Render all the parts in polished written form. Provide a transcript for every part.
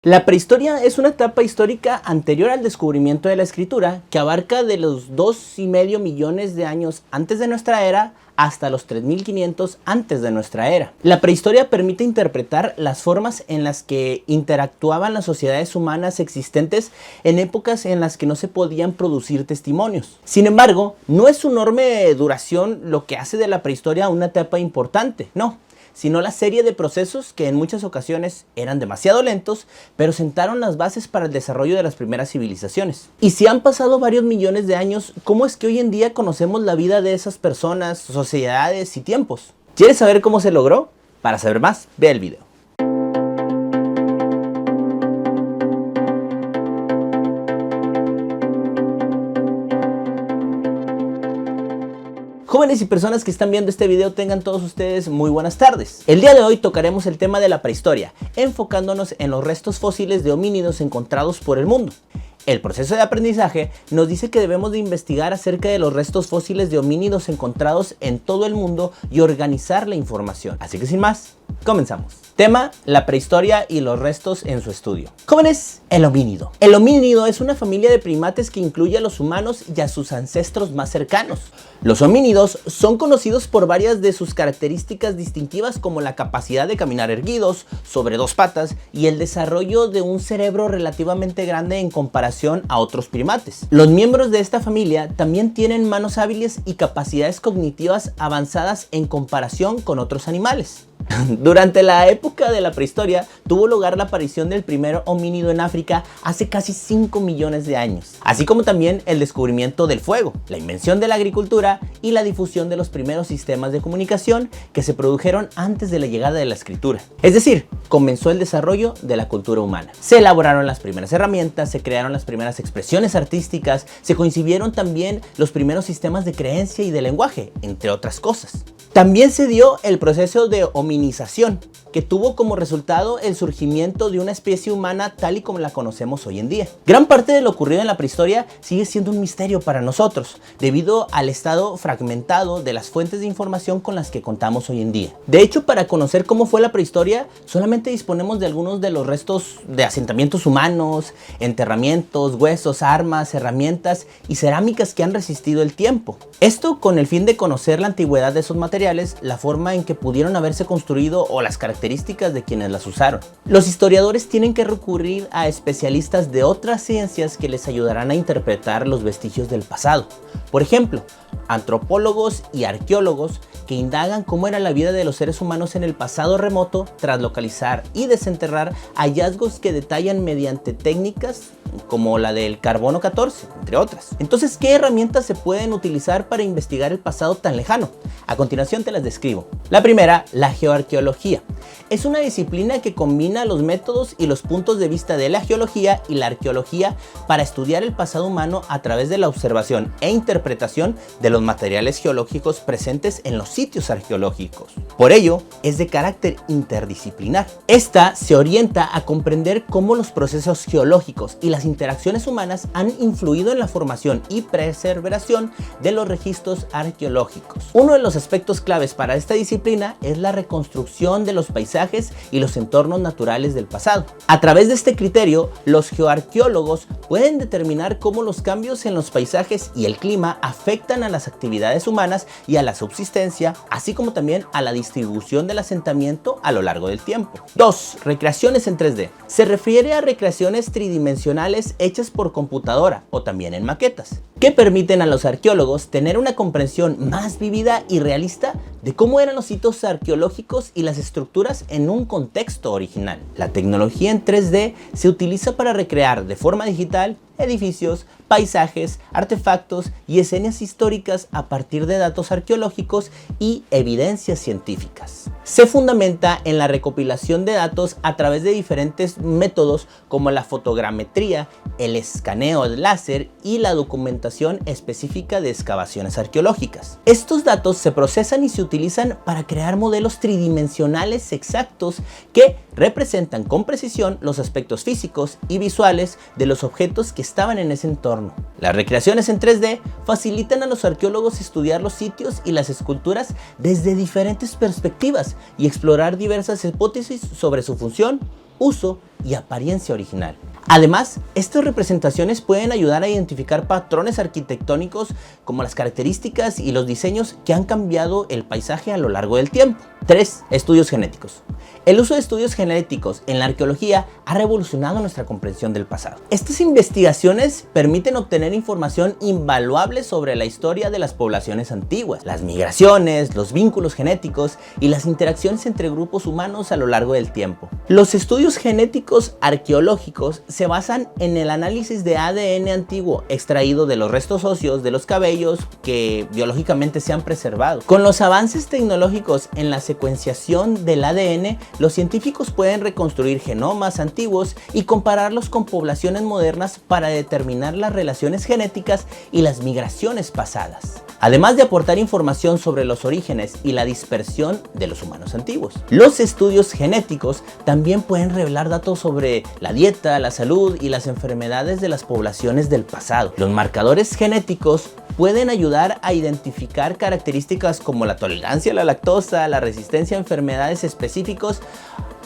La prehistoria es una etapa histórica anterior al descubrimiento de la escritura que abarca de los 2,5 millones de años antes de nuestra era hasta los 3500 antes de nuestra era. La prehistoria permite interpretar las formas en las que interactuaban las sociedades humanas existentes en épocas en las que no se podían producir testimonios. Sin embargo, no es su enorme duración lo que hace de la prehistoria una etapa importante, no, sino la serie de procesos que en muchas ocasiones eran demasiado lentos, pero sentaron las bases para el desarrollo de las primeras civilizaciones. Y si han pasado varios millones de años, ¿cómo es que hoy en día conocemos la vida de esas personas, sociedades y tiempos? ¿Quieres saber cómo se logró? Para saber más, ve el video. Jóvenes y personas que están viendo este video, tengan todos ustedes muy buenas tardes. El día de hoy tocaremos el tema de la prehistoria, enfocándonos en los restos fósiles de homínidos encontrados por el mundo. El proceso de aprendizaje nos dice que debemos de investigar acerca de los restos fósiles de homínidos encontrados en todo el mundo y organizar la información. Así que sin más, comenzamos. Tema: la prehistoria y los restos en su estudio. Jóvenes, el homínido. El homínido es una familia de primates que incluye a los humanos y a sus ancestros más cercanos. Los homínidos son conocidos por varias de sus características distintivas, como la capacidad de caminar erguidos, sobre dos patas, y el desarrollo de un cerebro relativamente grande en comparación a otros primates. Los miembros de esta familia también tienen manos hábiles y capacidades cognitivas avanzadas en comparación con otros animales. Durante la época de la prehistoria tuvo lugar la aparición del primer homínido en África hace casi 5 millones de años, así como también el descubrimiento del fuego, la invención de la agricultura y la difusión de los primeros sistemas de comunicación que se produjeron antes de la llegada de la escritura. Es decir, comenzó el desarrollo de la cultura humana. Se elaboraron las primeras herramientas, se crearon las primeras expresiones artísticas, se concibieron también los primeros sistemas de creencia y de lenguaje, entre otras cosas. También se dio el proceso de hominización, que tuvo como resultado el surgimiento de una especie humana tal y como la conocemos hoy en día. Gran parte de lo ocurrido en la prehistoria sigue siendo un misterio para nosotros, debido al estado fragmentado de las fuentes de información con las que contamos hoy en día. De hecho, para conocer cómo fue la prehistoria, solamente disponemos de algunos de los restos de asentamientos humanos, enterramientos, huesos, armas, herramientas y cerámicas que han resistido el tiempo. Esto con el fin de conocer la antigüedad de esos materiales, la forma en que pudieron haberse construido o las características de quienes las usaron. Los historiadores tienen que recurrir a especialistas de otras ciencias que les ayudarán a interpretar los vestigios del pasado. Por ejemplo, antropólogos y arqueólogos que indagan cómo era la vida de los seres humanos en el pasado remoto tras localizar y desenterrar hallazgos que detallan mediante técnicas como la del carbono 14, entre otras. Entonces, ¿qué herramientas se pueden utilizar para investigar el pasado tan lejano? A continuación te las describo. La primera, la geoarqueología. Es una disciplina que combina los métodos y los puntos de vista de la geología y la arqueología para estudiar el pasado humano a través de la observación e interpretación de los materiales geológicos presentes en los sitios arqueológicos. Por ello, es de carácter interdisciplinar. Esta se orienta a comprender cómo los procesos geológicos y las interacciones humanas han influido en la formación y preservación de los registros arqueológicos. Uno de los aspectos claves para esta disciplina es la reconstrucción de los paisajes y los entornos naturales del pasado. A través de este criterio, los geoarqueólogos pueden determinar cómo los cambios en los paisajes y el clima afectan a las actividades humanas y a la subsistencia, así como también a la distribución del asentamiento a lo largo del tiempo. 2. Recreaciones en 3D. Se refiere a recreaciones tridimensionales hechas por computadora o también en maquetas, que permiten a los arqueólogos tener una comprensión más vívida y realista de cómo eran los sitios arqueológicos y las estructuras en un contexto original. La tecnología en 3D se utiliza para recrear de forma digital edificios, paisajes, artefactos y escenas históricas a partir de datos arqueológicos y evidencias científicas. Se fundamenta en la recopilación de datos a través de diferentes métodos como la fotogrametría, el escaneo de láser y la documentación específica de excavaciones arqueológicas. Estos datos se procesan y se utilizan para crear modelos tridimensionales exactos que representan con precisión los aspectos físicos y visuales de los objetos que estaban en ese entorno entorno. Las recreaciones en 3D facilitan a los arqueólogos estudiar los sitios y las esculturas desde diferentes perspectivas y explorar diversas hipótesis sobre su función, uso y apariencia original. Además, estas representaciones pueden ayudar a identificar patrones arquitectónicos como las características y los diseños que han cambiado el paisaje a lo largo del tiempo. 3. Estudios genéticos. El uso de estudios genéticos en la arqueología ha revolucionado nuestra comprensión del pasado. Estas investigaciones permiten obtener información invaluable sobre la historia de las poblaciones antiguas, las migraciones, los vínculos genéticos y las interacciones entre grupos humanos a lo largo del tiempo. Los estudios genéticos arqueológicos se basan en el análisis de ADN antiguo extraído de los restos óseos de los cabellos que biológicamente se han preservado. Con los avances tecnológicos en la secuenciación del ADN, los científicos pueden reconstruir genomas antiguos y compararlos con poblaciones modernas para determinar las relaciones genéticas y las migraciones pasadas, además de aportar información sobre los orígenes y la dispersión de los humanos antiguos. Los estudios genéticos también pueden revelar datos sobre la dieta, la salud y las enfermedades de las poblaciones del pasado. Los marcadores genéticos pueden ayudar a identificar características como la tolerancia a la lactosa, la resistencia a enfermedades específicas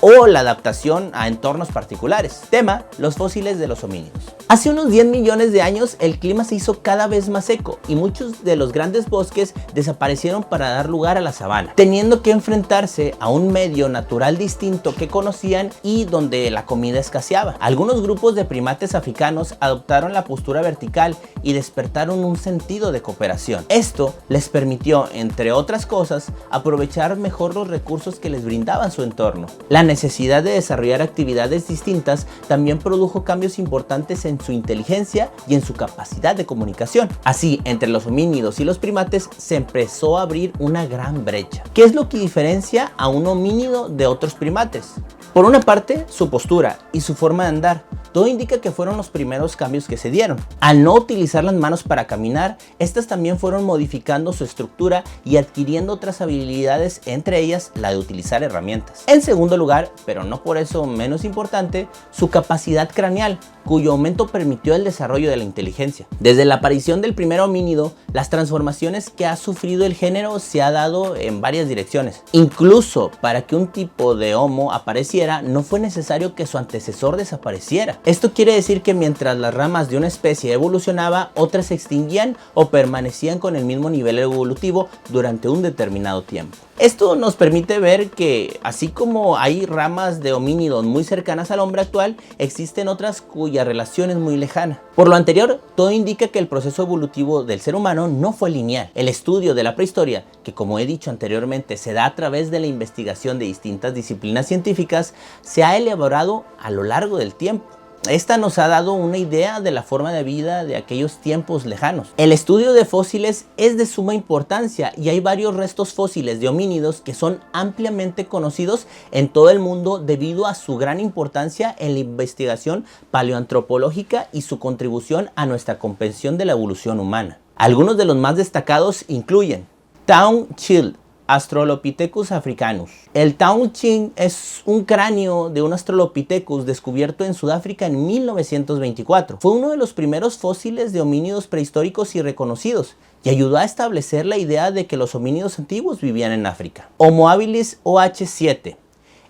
o la adaptación a entornos particulares. Tema: los fósiles de los homínidos. Hace unos 10 millones de años el clima se hizo cada vez más seco y muchos de los grandes bosques desaparecieron para dar lugar a la sabana, teniendo que enfrentarse a un medio natural distinto que conocían y donde la comida escaseaba. Algunos grupos de primates africanos adoptaron la postura vertical y despertaron un sentido de cooperación. Esto les permitió, entre otras cosas, aprovechar mejor los recursos que les brindaban su entorno. La necesidad de desarrollar actividades distintas también produjo cambios importantes en su inteligencia y en su capacidad de comunicación. Así, entre los homínidos y los primates se empezó a abrir una gran brecha. ¿Qué es lo que diferencia a un homínido de otros primates? Por una parte, su postura y su forma de andar. Todo indica que fueron los primeros cambios que se dieron. Al no utilizar las manos para caminar, estas también fueron modificando su estructura y adquiriendo otras habilidades, entre ellas la de utilizar herramientas. En segundo lugar, pero no por eso menos importante, su capacidad craneal, cuyo aumento permitió el desarrollo de la inteligencia. Desde la aparición del primer homínido, las transformaciones que ha sufrido el género se ha dado en varias direcciones. Incluso para que un tipo de Homo apareciera, no fue necesario que su antecesor desapareciera. Esto quiere decir que mientras las ramas de una especie evolucionaba, otras se extinguían o permanecían con el mismo nivel evolutivo durante un determinado tiempo. Esto nos permite ver que, así como hay ramas de homínidos muy cercanas al hombre actual, existen otras cuya relación es muy lejana. Por lo anterior, todo indica que el proceso evolutivo del ser humano no fue lineal. El estudio de la prehistoria, que como he dicho anteriormente se da a través de la investigación de distintas disciplinas científicas, se ha elaborado a lo largo del tiempo. Esta nos ha dado una idea de la forma de vida de aquellos tiempos lejanos. El estudio de fósiles es de suma importancia y hay varios restos fósiles de homínidos que son ampliamente conocidos en todo el mundo debido a su gran importancia en la investigación paleoantropológica y su contribución a nuestra comprensión de la evolución humana. Algunos de los más destacados incluyen Taung-Chil, Australopithecus africanus. El Taung-Chil es un cráneo de un Australopithecus descubierto en Sudáfrica en 1924. Fue uno de los primeros fósiles de homínidos prehistóricos y reconocidos y ayudó a establecer la idea de que los homínidos antiguos vivían en África. Homo habilis OH7.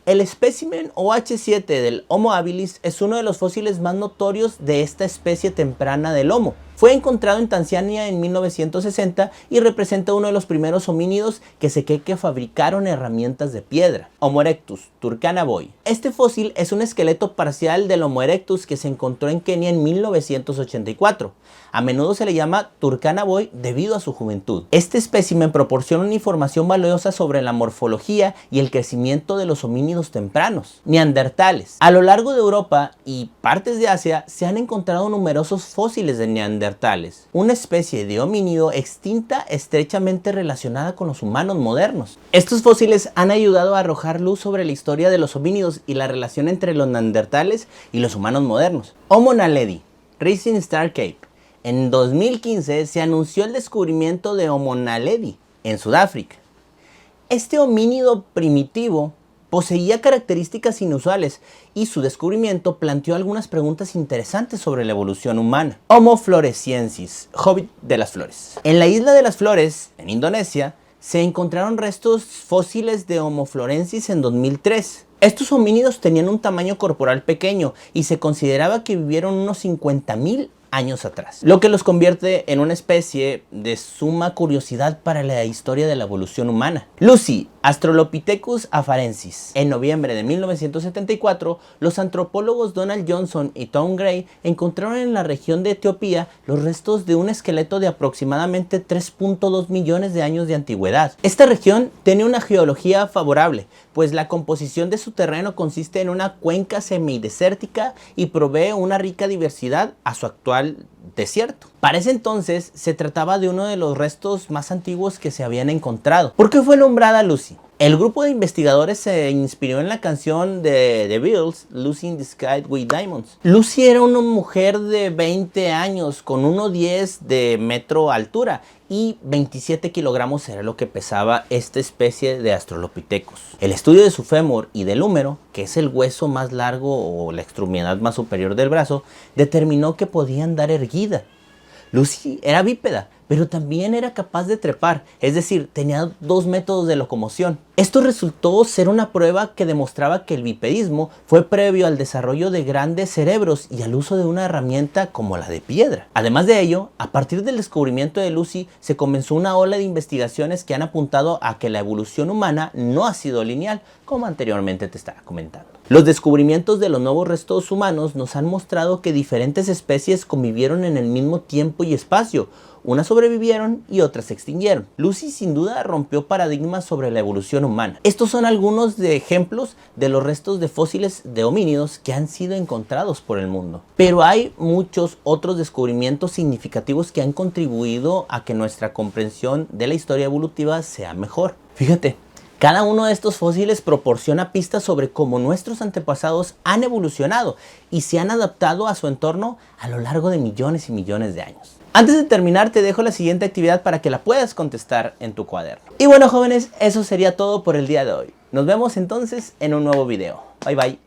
El espécimen OH7 del Homo habilis es uno de los fósiles más notorios de esta especie temprana del Homo. Fue encontrado en Tanzania en 1960 y representa uno de los primeros homínidos que se cree que fabricaron herramientas de piedra. Homo erectus, Turkana boy. Este fósil es un esqueleto parcial del Homo erectus que se encontró en Kenia en 1984. A menudo se le llama Turkana boy debido a su juventud. Este espécimen proporciona una información valiosa sobre la morfología y el crecimiento de los homínidos tempranos. Neandertales. A lo largo de Europa y partes de Asia se han encontrado numerosos fósiles de neandertales, una especie de homínido extinta estrechamente relacionada con los humanos modernos. Estos fósiles han ayudado a arrojar luz sobre la historia de los homínidos y la relación entre los neandertales y los humanos modernos. Homo naledi, Rising Star Cape. En 2015 se anunció el descubrimiento de Homo naledi en Sudáfrica. Este homínido primitivo poseía características inusuales y su descubrimiento planteó algunas preguntas interesantes sobre la evolución humana. Homo floresiensis, hobbit de las flores. En la isla de las Flores, en Indonesia, se encontraron restos fósiles de Homo florensis en 2003. Estos homínidos tenían un tamaño corporal pequeño y se consideraba que vivieron unos 50.000 años atrás, lo que los convierte en una especie de suma curiosidad para la historia de la evolución humana. Lucy, Australopithecus afarensis. En noviembre de 1974, los antropólogos Donald Johnson y Tom Gray encontraron en la región de Etiopía los restos de un esqueleto de aproximadamente 3.2 millones de años de antigüedad. Esta región tiene una geología favorable, pues la composición de su terreno consiste en una cuenca semidesértica y provee una rica diversidad a su actual desierto. Para ese entonces se trataba de uno de los restos más antiguos que se habían encontrado. ¿Por qué fue nombrada Lucy? El grupo de investigadores se inspiró en la canción de The Beatles, Lucy in the Sky with Diamonds. Lucy era una mujer de 20 años con 1,10 de metro altura y 27 kilogramos era lo que pesaba esta especie de Australopithecus. El estudio de su fémur y del húmero, que es el hueso más largo o la extremidad más superior del brazo, determinó que podía andar erguida. Lucy era bípeda, pero también era capaz de trepar, es decir, tenía 2 métodos de locomoción. Esto resultó ser una prueba que demostraba que el bipedismo fue previo al desarrollo de grandes cerebros y al uso de una herramienta como la de piedra. Además de ello, a partir del descubrimiento de Lucy, se comenzó una ola de investigaciones que han apuntado a que la evolución humana no ha sido lineal, como anteriormente te estaba comentando. Los descubrimientos de los nuevos restos humanos nos han mostrado que diferentes especies convivieron en el mismo tiempo y espacio. Unas sobrevivieron y otras se extinguieron. Lucy sin duda rompió paradigmas sobre la evolución humana. Estos son algunos de ejemplos de los restos de fósiles de homínidos que han sido encontrados por el mundo. Pero hay muchos otros descubrimientos significativos que han contribuido a que nuestra comprensión de la historia evolutiva sea mejor. Fíjate. Cada uno de estos fósiles proporciona pistas sobre cómo nuestros antepasados han evolucionado y se han adaptado a su entorno a lo largo de millones y millones de años. Antes de terminar, te dejo la siguiente actividad para que la puedas contestar en tu cuaderno. Y bueno, jóvenes, eso sería todo por el día de hoy. Nos vemos entonces en un nuevo video. Bye bye.